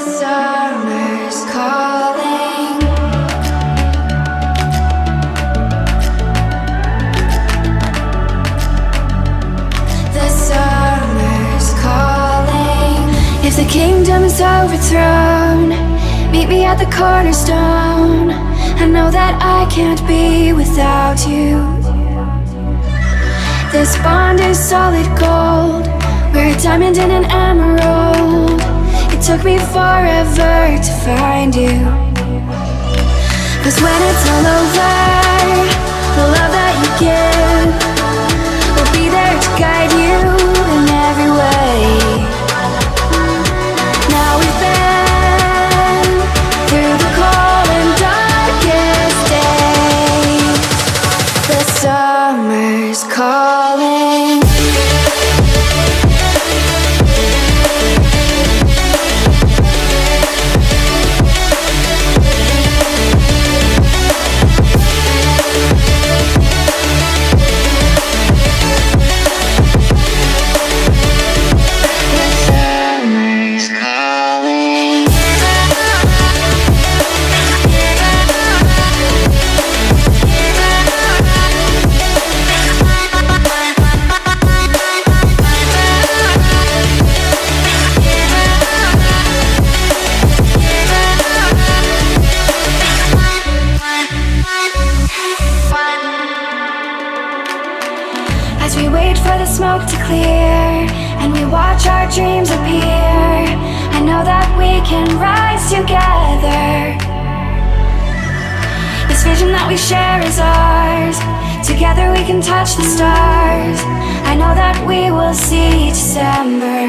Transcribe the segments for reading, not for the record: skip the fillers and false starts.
summer's calling. The summer's calling. If the kingdom is overthrown, meet me at the cornerstone. I know that I can't be without you. This bond is solid gold. We're a diamond and an emerald. It took me forever to find you. 'Cause when it's all over, the love that you give will be there to guide you in every way. Now we've been through the cold and darkest days. The summer's calling. As we wait for the smoke to clear and we watch our dreams appear, I know that we can rise together. This vision that we share is ours. Together we can touch the stars. I know that we will see December.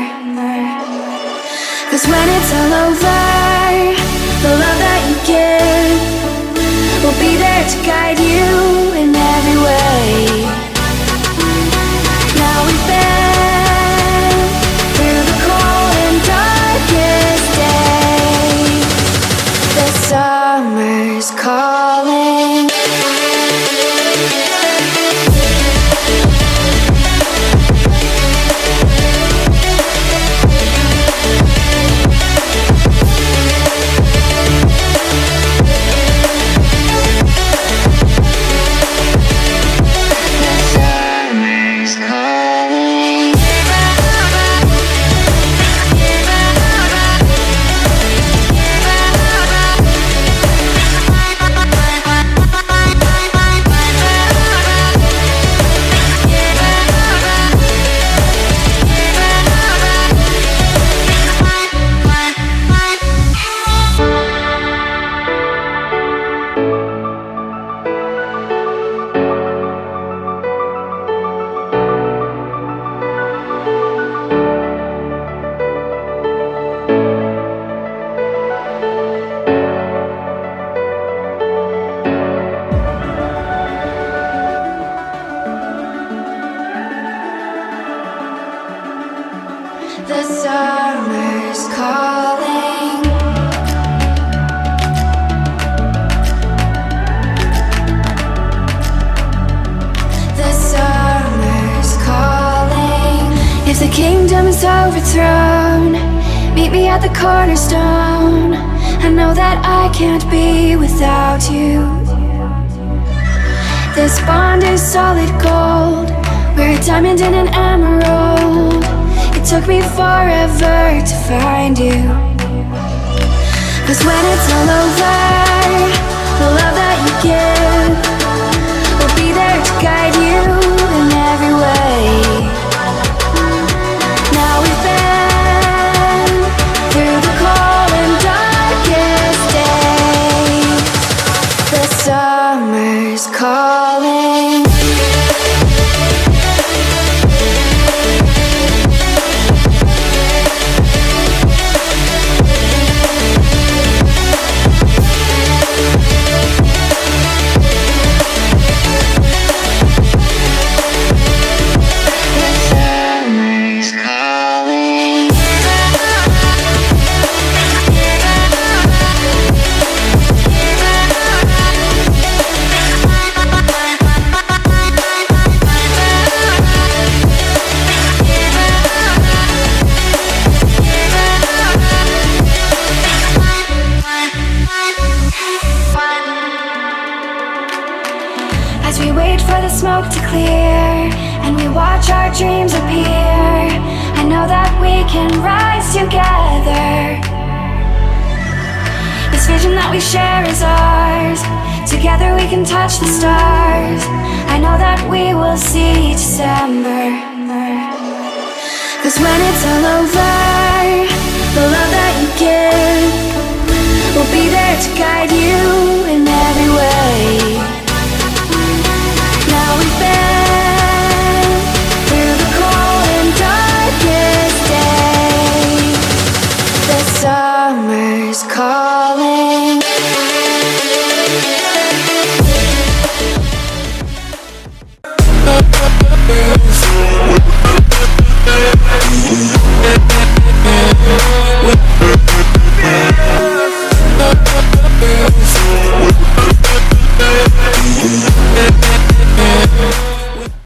'Cause when it's all over, the love that you give will be there to guide you in every way. Now we've been through the cold and darkest days. The summer's calling. The summer's calling. The summer's calling. If the kingdom is overthrown, meet me at the cornerstone. I know that I can't be without you. This bond is solid gold. We're a diamond and an emerald. It took me forever to find you. 'Cause when it's all over, the love that you give will be there to guide you in every way. Now we've been through the cold and darkest days. The summer's calling. the smoke to clear, and we watch our dreams appear. I know that we can rise together. This vision that we share is ours. Together we can touch the stars. I know that we will see December. 'Cause when it's all over, the love that you give will be there to guide you in